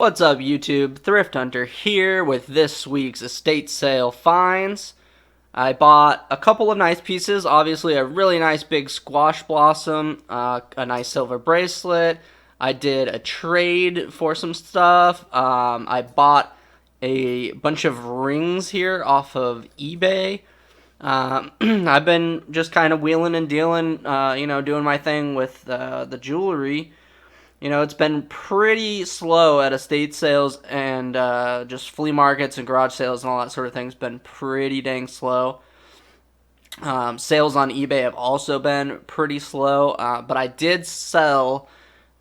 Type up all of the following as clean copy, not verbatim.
What's up, YouTube? Thrift Hunter here with this week's estate sale finds. I bought a couple of nice pieces, obviously a really nice big squash blossom, a nice silver bracelet. I did a trade for some stuff. I bought a bunch of rings here off of eBay. I've been just kind of wheeling and dealing, doing my thing with the jewelry. It's been pretty slow at estate sales and just flea markets and garage sales and all that sort of thing's been pretty dang slow. Sales on eBay have also been pretty slow, but I did sell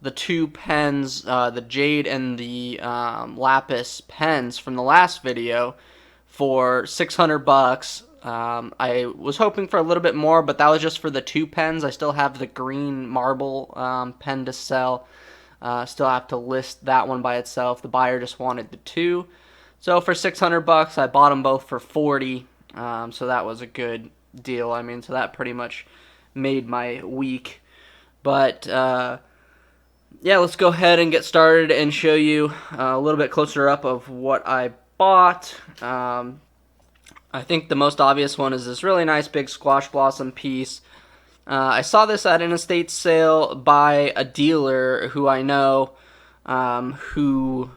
the two pens, the jade and the lapis pens from the last video for 600 bucks. I was hoping for a little bit more, but that was just for the two pens. I still have the green marble pen to sell. Still have to list that one by itself. The buyer just wanted the two. So for 600 bucks, I bought them both for 40. So that was a good deal. So that pretty much made my week. But yeah, let's go ahead and get started and show you a little bit closer up of what I bought. I think the most obvious one is this really nice big squash blossom piece. I saw this at an estate sale by a dealer who I know, who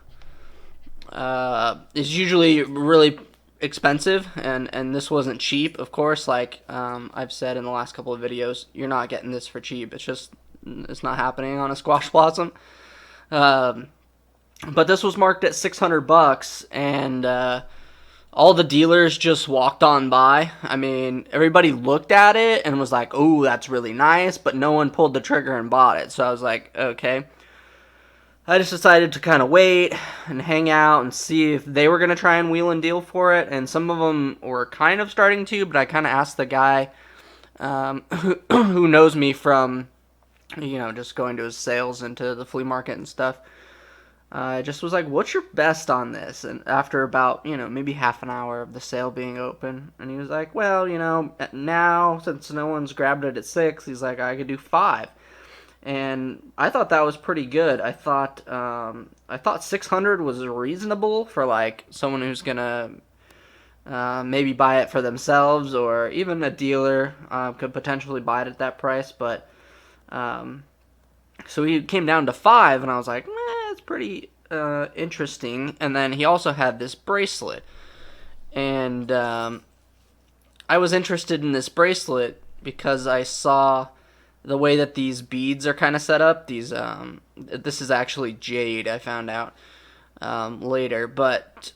is usually really expensive, and this wasn't cheap, of course. Like I've said in the last couple of videos, you're not getting this for cheap. It's not happening on a squash blossom. But this was marked at 600 bucks, and all the dealers just walked on by. Everybody looked at it and was like, "Oh, that's really nice," but no one pulled the trigger and bought it. So I was like, okay. I just decided to kind of wait and hang out and see if they were going to try and wheel and deal for it. And some of them were kind of starting to, but I kind of asked the guy who knows me from, just going to his sales and to the flea market and stuff. I just was like, "What's your best on this?" And after about, maybe half an hour of the sale being open, and he was like, "Well, now since no one's grabbed it at 6, he's like, I could do 5." And I thought that was pretty good. I thought 600 was reasonable for like someone who's gonna maybe buy it for themselves, or even a dealer could potentially buy it at that price. But so he came down to 5, and I was like, it's pretty interesting. And then he also had this bracelet, and I was interested in this bracelet because I saw the way that these beads are kind of set up. This is actually jade, I found out later, but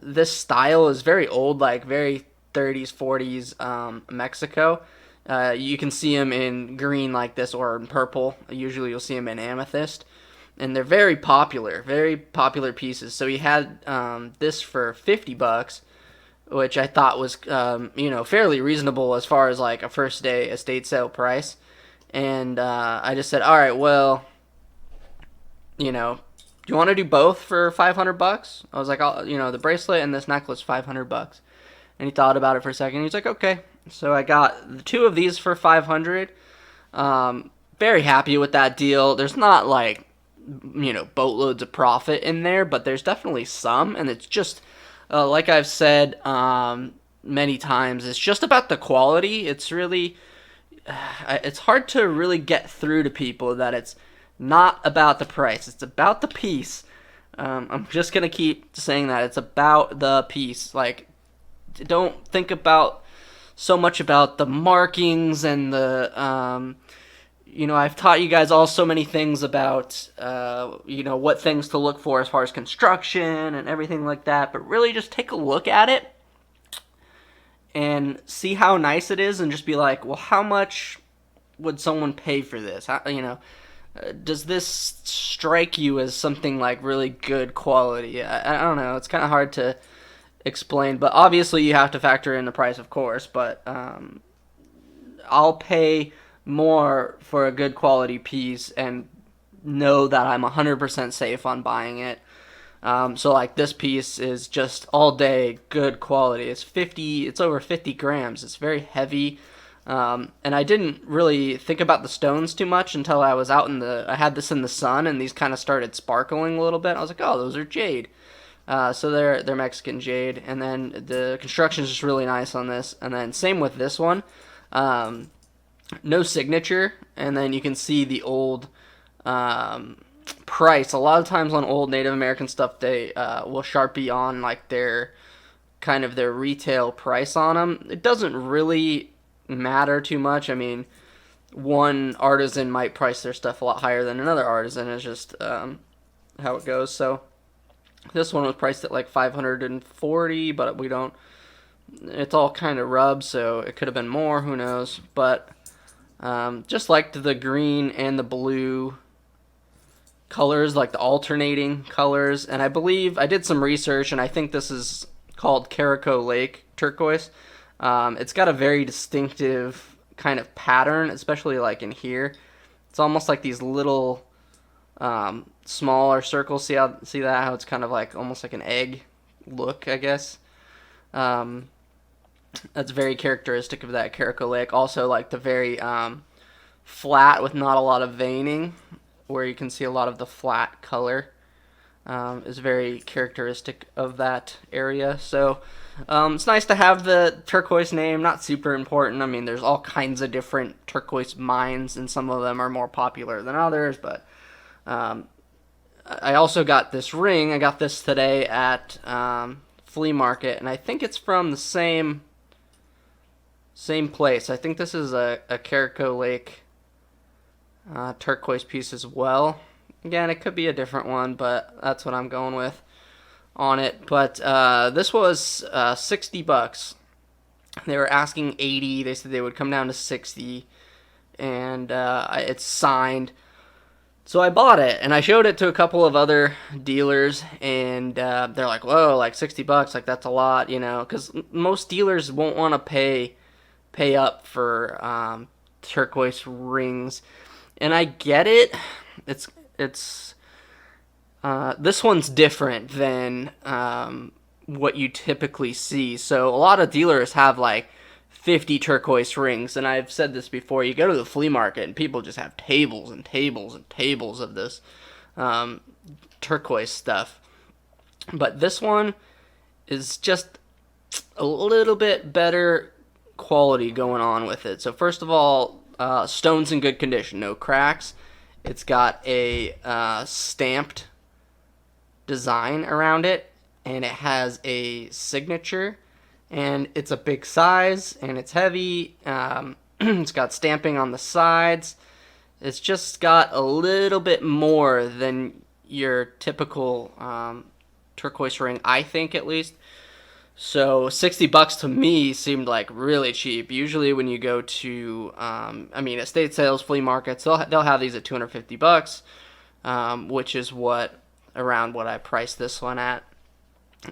this style is very old, like very 30s, 40s Mexico. You can see them in green like this, or in purple. Usually you'll see them in amethyst. And they're very popular pieces. So he had this for 50 bucks, which I thought was, fairly reasonable as far as like a first day estate sale price. And I just said, all right, well, do you want to do both for 500 bucks? I was like, the bracelet and this necklace, 500 bucks. And he thought about it for a second. He's like, okay. So I got the two of these for 500. Very happy with that deal. There's not like, boatloads of profit in there, but there's definitely some. And it's just, like I've said many times, it's just about the quality. It's really, it's hard to really get through to people that it's not about the price. It's about the piece. I'm just going to keep saying that. It's about the piece. Like, don't think about so much about the markings and the, I've taught you guys all so many things about, what things to look for as far as construction and everything like that. But really just take a look at it and see how nice it is and just be like, well, how much would someone pay for this? Does this strike you as something like really good quality? I don't know. It's kind of hard to explain, but obviously you have to factor in the price, of course. But I'll pay more for a good quality piece and know that I'm 100% safe on buying it. So like this piece is just all day good quality. It's over 50 grams. It's very heavy. And I didn't really think about the stones too much until I was out in I had this in the sun, and these kind of started sparkling a little bit. I was like, oh, those are jade. So they're Mexican jade, and then the construction is just really nice on this. And then same with this one, no signature, and then you can see the old price. A lot of times on old Native American stuff, they will Sharpie on like their retail price on them. It doesn't really matter too much. I mean, one artisan might price their stuff a lot higher than another artisan. It's just how it goes. So this one was priced at like 540, but we don't. It's all kind of rubbed, so it could have been more. Who knows? But just liked the green and the blue colors, like the alternating colors. And I believe I did some research, and I think this is called Caraco Lake turquoise. It's got a very distinctive kind of pattern, especially like in here. It's almost like these little smaller circles. See that? How it's kind of like almost like an egg look, I guess. That's very characteristic of that Caraco Lake. Also, like the very flat with not a lot of veining, where you can see a lot of the flat color. Is very characteristic of that area. So it's nice to have the turquoise name. Not super important. I mean, there's all kinds of different turquoise mines, and some of them are more popular than others. But I also got this ring. I got this today at flea market, and I think it's from the same place. I think this is a Caraco Lake turquoise piece as well. Again, it could be a different one, but that's what I'm going with on it. But this was $60. They were asking 80. They said they would come down to 60, and it's signed. So I bought it, and I showed it to a couple of other dealers, and they're like, "Whoa, like $60, like that's a lot," because most dealers won't want to pay up for turquoise rings, and I get it. It's this one's different than what you typically see. So a lot of dealers have like 50 turquoise rings, and I've said this before. You go to the flea market, and people just have tables and tables and tables of this turquoise stuff. But this one is just a little bit better quality going on with it. So first of all, stone's in good condition, no cracks. It's got a stamped design around it, and it has a signature, and it's a big size, and it's heavy. It's got stamping on the sides. It's just got a little bit more than your typical turquoise ring, I think, at least. So $60 to me seemed like really cheap. Usually when you go to, estate sales, flea markets, they'll have these at $250, which is around what I priced this one at.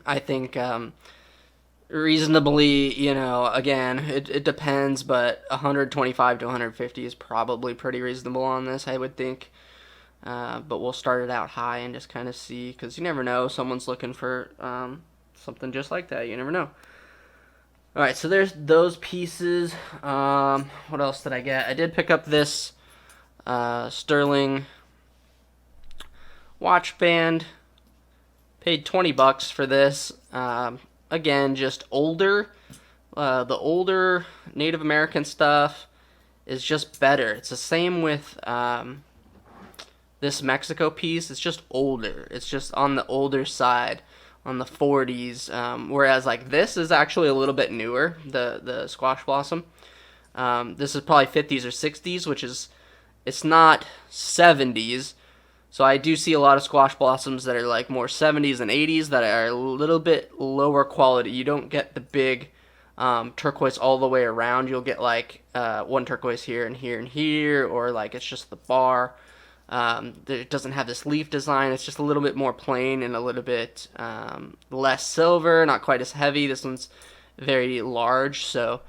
I think reasonably, again, it depends, but 125 to 150 is probably pretty reasonable on this, I would think. But we'll start it out high and just kind of see, because you never know, someone's looking for something just like that. You never know. Alright, so there's those pieces. What else did I get? I did pick up this sterling watch band. Paid $20 for this. Again, just older. The older Native American stuff is just better. It's the same with this Mexico piece. It's just older. It's just on the older side, on the 40s. Whereas like this is actually a little bit newer, the squash blossom. This is probably 50s or 60s, which is, it's not 70s. So I do see a lot of squash blossoms that are like more 70s and 80s that are a little bit lower quality. You don't get the big turquoise all the way around. You'll get like one turquoise here and here and here, or like it's just the bar. It doesn't have this leaf design. It's just a little bit more plain and a little bit less silver, not quite as heavy. This one's very large, so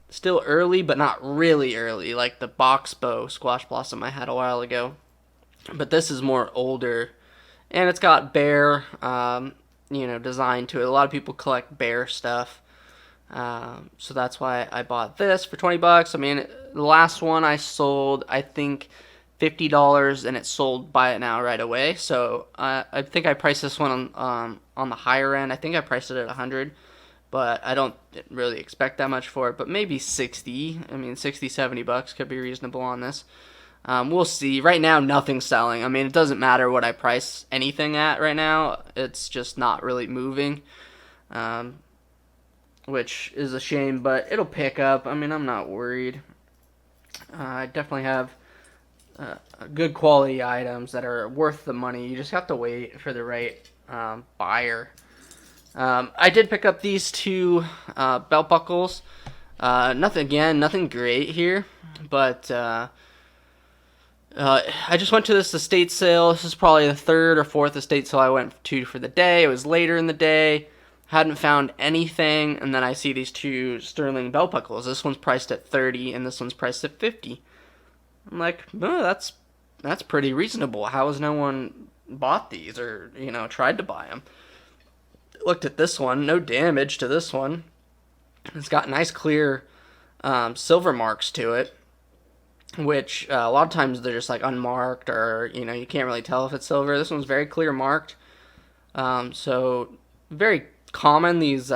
still early, but not really early, like the box bow squash blossom I had a while ago. But this is more older, and it's got bear, design to it. A lot of people collect bear stuff. So that's why I bought this for 20 bucks. I mean, the last one I sold, I think, $50, and it sold buy it now right away. So I think I priced this one on the higher end. I think I priced it at 100, but I don't really expect that much for it. But maybe 60. I mean, 60, 70 bucks could be reasonable on this. We'll see. Right now, nothing's selling. I mean, it doesn't matter what I price anything at right now. It's just not really moving. Which is a shame, but it'll pick up. I mean, I'm not worried. I definitely have good quality items that are worth the money. You just have to wait for the right buyer. I did pick up these two belt buckles. Nothing great here, but I just went to this estate sale. This is probably the third or fourth estate sale I went to for the day. It was later in the day. Hadn't found anything, and then I see these two sterling belt buckles. This one's priced at 30, and this one's priced at 50. I'm like, oh, that's pretty reasonable. How has no one bought these or tried to buy them? Looked at this one, no damage to this one. It's got nice clear silver marks to it, which a lot of times they're just like unmarked, or you can't really tell if it's silver. This one's very clear marked, so very common. These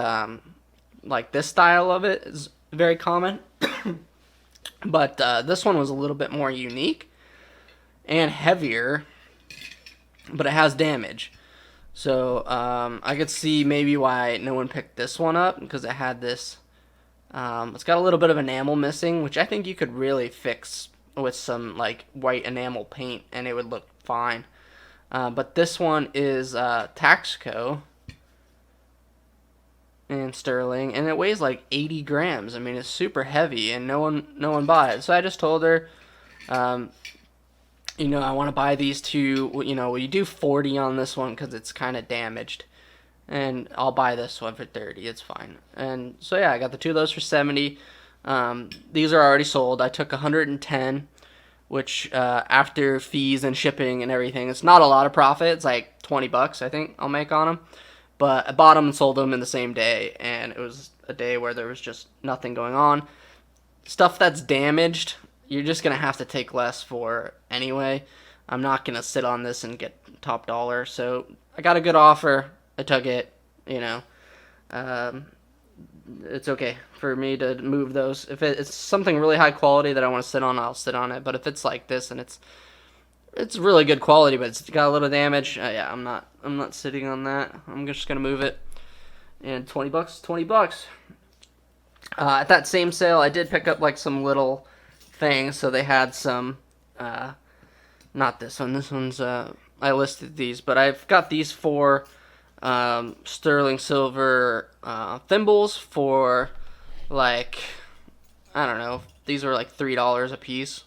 like this style of it is very common. But this one was a little bit more unique and heavier, but it has damage. So I could see maybe why no one picked this one up, because it had this it's got a little bit of enamel missing, which I think you could really fix with some like white enamel paint and it would look fine. But this one is Taxco and sterling, and it weighs like 80 grams. I mean, it's super heavy, and no one bought it. So I just told her, I want to buy these two. Will you do 40 on this one because it's kind of damaged, and I'll buy this one for 30. It's fine. And so yeah, I got the two of those for 70. These are already sold. I took 110, which after fees and shipping and everything, it's not a lot of profit. It's like 20 bucks I think I'll make on them. But I bought them and sold them in the same day, and it was a day where there was just nothing going on. Stuff that's damaged, you're just going to have to take less for anyway. I'm not going to sit on this and get top dollar. So I got a good offer. I took it, it's okay for me to move those. If it's something really high quality that I want to sit on, I'll sit on it. But if it's like this and it's really good quality, but it's got a little damage, yeah, I'm not sitting on that. I'm just gonna move it. And 20 bucks. At that same sale, I did pick up like some little things. So they had some, not this one. This one's I listed these, but I've got these four sterling silver thimbles for like, I don't know. These are like $3 a piece.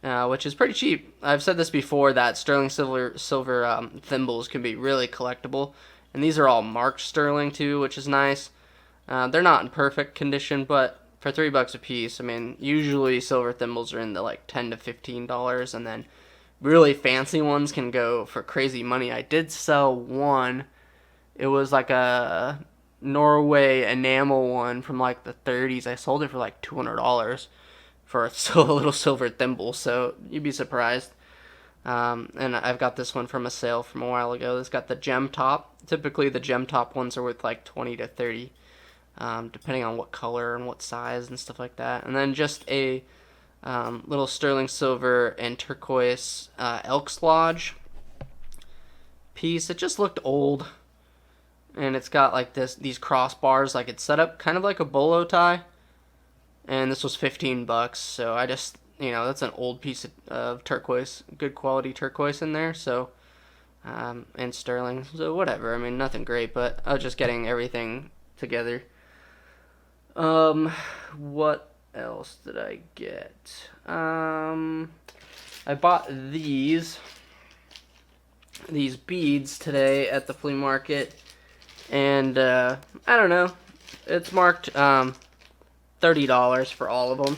Which is pretty cheap. I've said this before, that sterling silver thimbles can be really collectible, and these are all marked sterling too, which is nice. They're not in perfect condition, but for $3 a piece, I mean, usually silver thimbles are in the like $10 to $15, and then really fancy ones can go for crazy money. I did sell one. It was like a Norway enamel one from like the 30s. I sold it for like $200. For a little silver thimble, so you'd be surprised. And I've got this one from a sale from a while ago. It's got the gem top. Typically, the gem top ones are worth like 20 to 30, depending on what color and what size and stuff like that. And then just a little sterling silver and turquoise Elks Lodge piece. It just looked old, and it's got like these crossbars, like it's set up kind of like a bolo tie. And this was 15 bucks, so I just, that's an old piece of turquoise, good quality turquoise in there, so, and sterling, so whatever. I mean, nothing great, but I was just getting everything together. What else did I get? I bought these beads today at the flea market, and, I don't know, it's marked, $30 for all of them,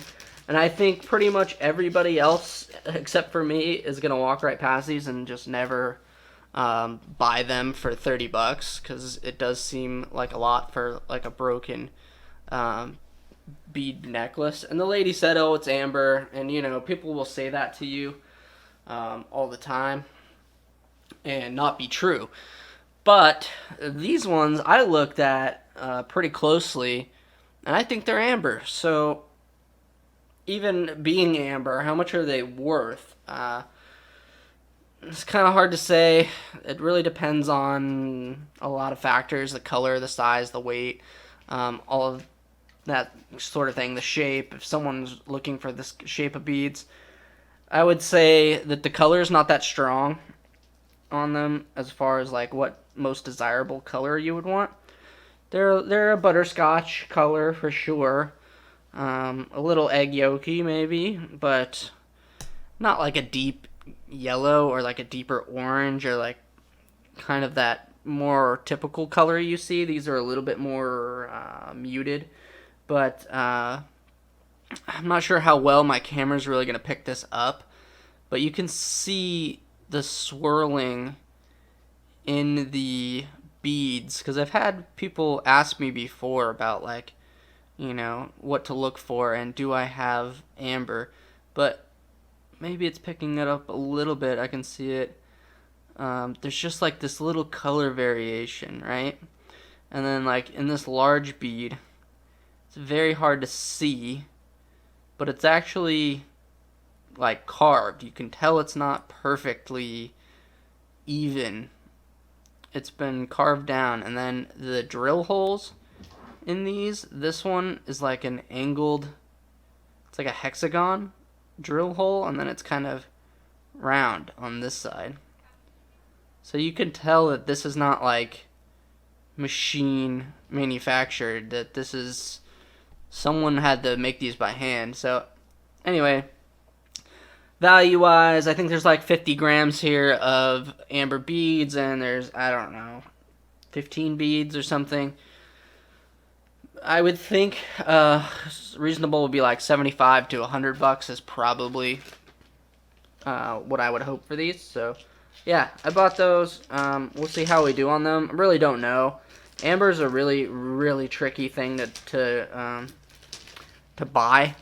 and I think pretty much everybody else except for me is gonna walk right past these and just never buy them for 30 bucks, because it does seem like a lot for like a broken um, bead necklace. And the lady said, "Oh, it's amber," and people will say that to you all the time and not be true. But these ones I looked at pretty closely, and I think they're amber. So even being amber, how much are they worth? It's kind of hard to say. It really depends on a lot of factors: the color, the size, the weight, all of that sort of thing. The shape. If someone's looking for this shape of beads, I would say that the color is not that strong on them as far as like what most desirable color you would want. They're a butterscotch color for sure. A little egg yolky maybe, but not like a deep yellow or like a deeper orange or like kind of that more typical color you see. These are a little bit more muted, but I'm not sure how well my camera's really going to pick this up, but you can see the swirling in the beads, because I've had people ask me before about like, what to look for and do I have amber, but maybe it's picking it up a little bit. I can see it. There's just like this little color variation, right? And then like in this large bead, it's very hard to see, but it's actually like carved. You can tell it's not perfectly even. It's been carved down, and then the drill holes in this one is like an angled, it's like a hexagon drill hole, and then it's kind of round on this side. So you can tell that this is not like machine manufactured, that this is someone had to make these by hand. So anyway, value wise, I think there's like 50 grams here of amber beads, and there's, I don't know, 15 beads or something. I would think reasonable would be like $75 to $100 is probably what I would hope for these. So yeah, I bought those. We'll see how we do on them. I really don't know. Amber is a really, really tricky thing to buy.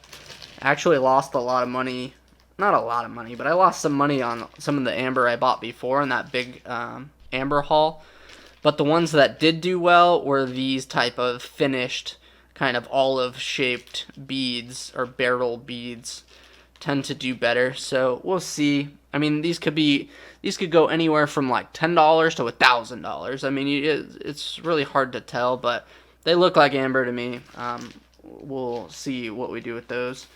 I actually lost a lot of money. Not a lot of money, but I lost some money on some of the amber I bought before in that big amber haul. But the ones that did do well were these type of finished kind of olive-shaped beads or barrel beads tend to do better. So we'll see. I mean, these could go anywhere from like $10 to $1,000. I mean, it's really hard to tell, but they look like amber to me. We'll see what we do with those.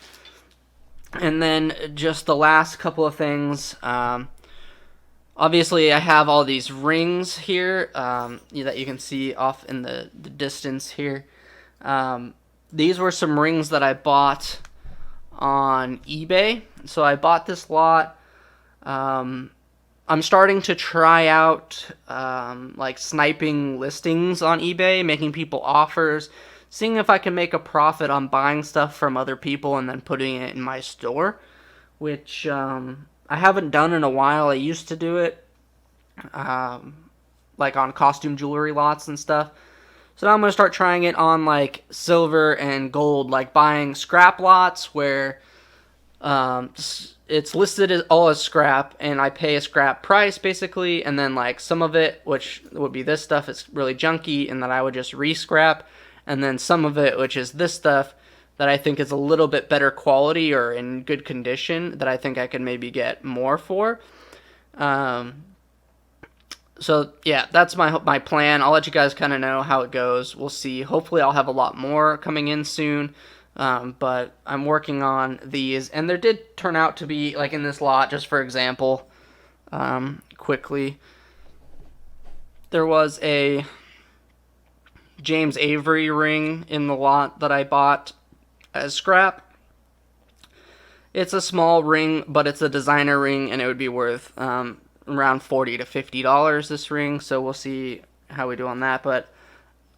And then just the last couple of things. Obviously, I have all these rings here that you can see off in the distance here. These were some rings that I bought on eBay. So I bought this lot. I'm starting to try out like sniping listings on eBay, making people offers, seeing if I can make a profit on buying stuff from other people and then putting it in my store, which I haven't done in a while. I used to do it like on costume jewelry lots and stuff. So now I'm going to start trying it on like silver and gold, like buying scrap lots where it's listed as all as scrap, and I pay a scrap price basically, and then like some of it, which would be this stuff, is really junky, and that I would just re-scrap, and then some of it, which is this stuff, that I think is a little bit better quality or in good condition, that I think I can maybe get more for. So yeah, that's my plan. I'll let you guys kind of know how it goes. We'll see. Hopefully I'll have a lot more coming in soon. But I'm working on these, and there did turn out to be, like in this lot, just for example, quickly, there was a James Avery ring in the lot that I bought as scrap. It's a small ring, but it's a designer ring, and it would be worth around $40 to $50 this ring, so we'll see how we do on that. But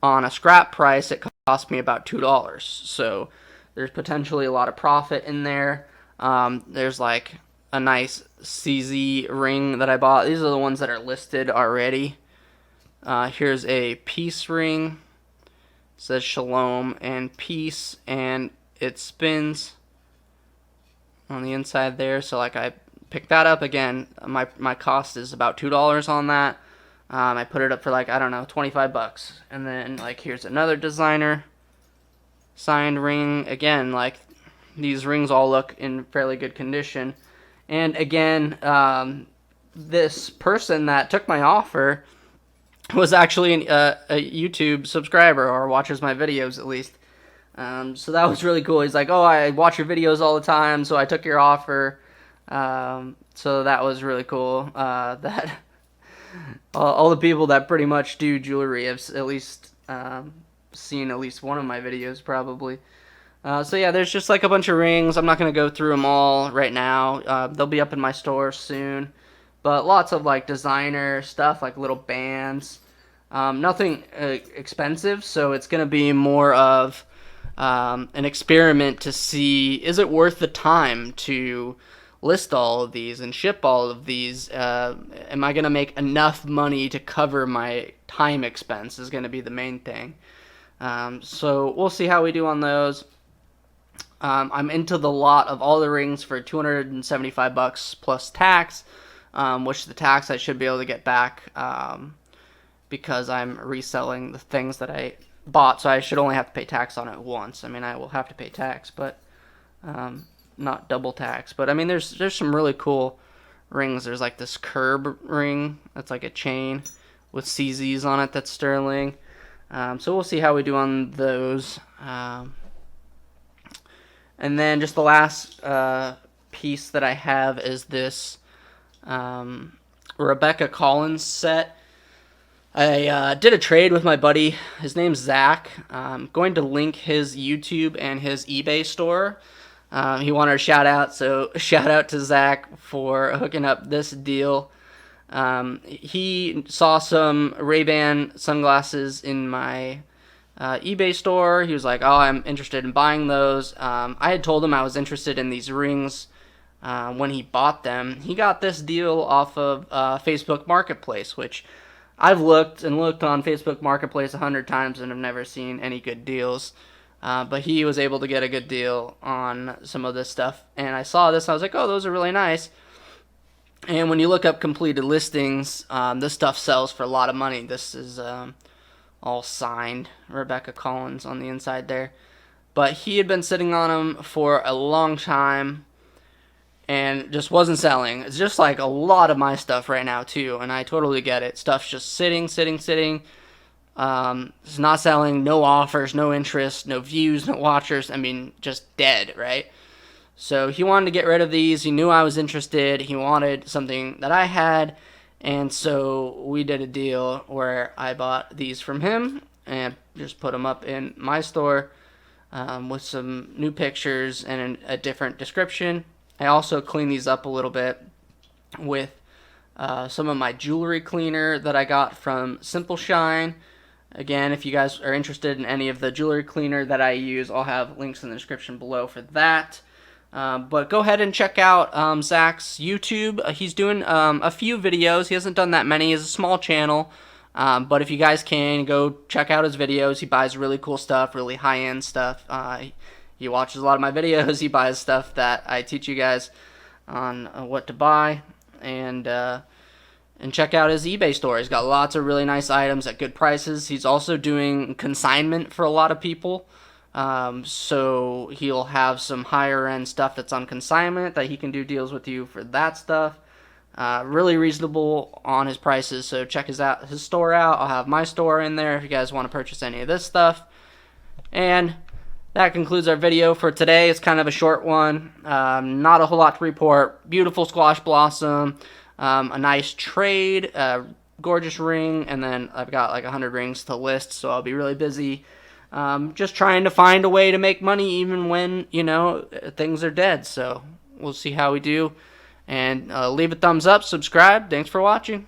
on a scrap price, it cost me about $2, so there's potentially a lot of profit in there. There's like a nice CZ ring that I bought. These are the ones that are listed already. Here's a piece ring says shalom and peace, and it spins on the inside there. So like I picked that up again. My cost is about $2 on that. I put it up for like, I don't know, 25 bucks. And then like here's another designer signed ring. Again, like these rings all look in fairly good condition. And again, this person that took my offer was actually a YouTube subscriber, or watches my videos at least. So that was really cool. He's like, oh, I watch your videos all the time, so I took your offer. So that was really cool. That all the people that pretty much do jewelry have at least seen at least one of my videos, probably. So yeah, there's just like a bunch of rings. I'm not going to go through them all right now. They'll be up in my store soon. But lots of like designer stuff, like little bands. Nothing expensive, so it's going to be more of an experiment to see, is it worth the time to list all of these and ship all of these? Am I going to make enough money to cover my time expense is going to be the main thing. So we'll see how we do on those. I'm into the lot of all the rings for 275 bucks plus tax, which the tax I should be able to get back because I'm reselling the things that I bought, so I should only have to pay tax on it once. I mean, I will have to pay tax, but not double tax. But I mean, there's some really cool rings. There's like this curb ring that's like a chain with CZs on it that's sterling. So we'll see how we do on those. And then just the last piece that I have is this Rebecca Collins set. I did a trade with my buddy. His name's Zach. I'm going to link his YouTube and his eBay store. He wanted a shout out, so shout out to Zach for hooking up this deal. He saw some Ray-Ban sunglasses in my eBay store. He was like, oh, I'm interested in buying those. I had told him I was interested in these rings when he bought them. He got this deal off of Facebook Marketplace, which I've looked on Facebook Marketplace 100 times and have never seen any good deals. But he was able to get a good deal on some of this stuff. And I saw this, I was like, oh, those are really nice. And when you look up completed listings, this stuff sells for a lot of money. This is all signed Rebecca Collins on the inside there. But he had been sitting on them for a long time and just wasn't selling. It's just like a lot of my stuff right now too, and I totally get it. Stuff's just sitting. It's not selling, no offers, no interest, no views, no watchers. I mean, just dead, right? So he wanted to get rid of these. He knew I was interested. He wanted something that I had, and so we did a deal where I bought these from him and just put them up in my store with some new pictures and a different description. I also cleaned these up a little bit with some of my jewelry cleaner that I got from Simple Shine. Again, if you guys are interested in any of the jewelry cleaner that I use, I'll have links in the description below for that. But go ahead and check out Zach's YouTube. He's doing a few videos. He hasn't done that many. He has a small channel. But if you guys can, go check out his videos. He buys really cool stuff, really high-end stuff. He watches a lot of my videos. He buys stuff that I teach you guys on what to buy. And check out his eBay store. He's got lots of really nice items at good prices. He's also doing consignment for a lot of people. So he'll have some higher end stuff that's on consignment that he can do deals with you for that stuff. Really reasonable on his prices. So check his store out. I'll have my store in there if you guys want to purchase any of this stuff. And that concludes our video for today. It's kind of a short one. Not a whole lot to report. Beautiful squash blossom. A nice trade. Gorgeous ring. And then I've got like 100 rings to list, so I'll be really busy. Just trying to find a way to make money even when, things are dead. So we'll see how we do. And leave a thumbs up, subscribe. Thanks for watching.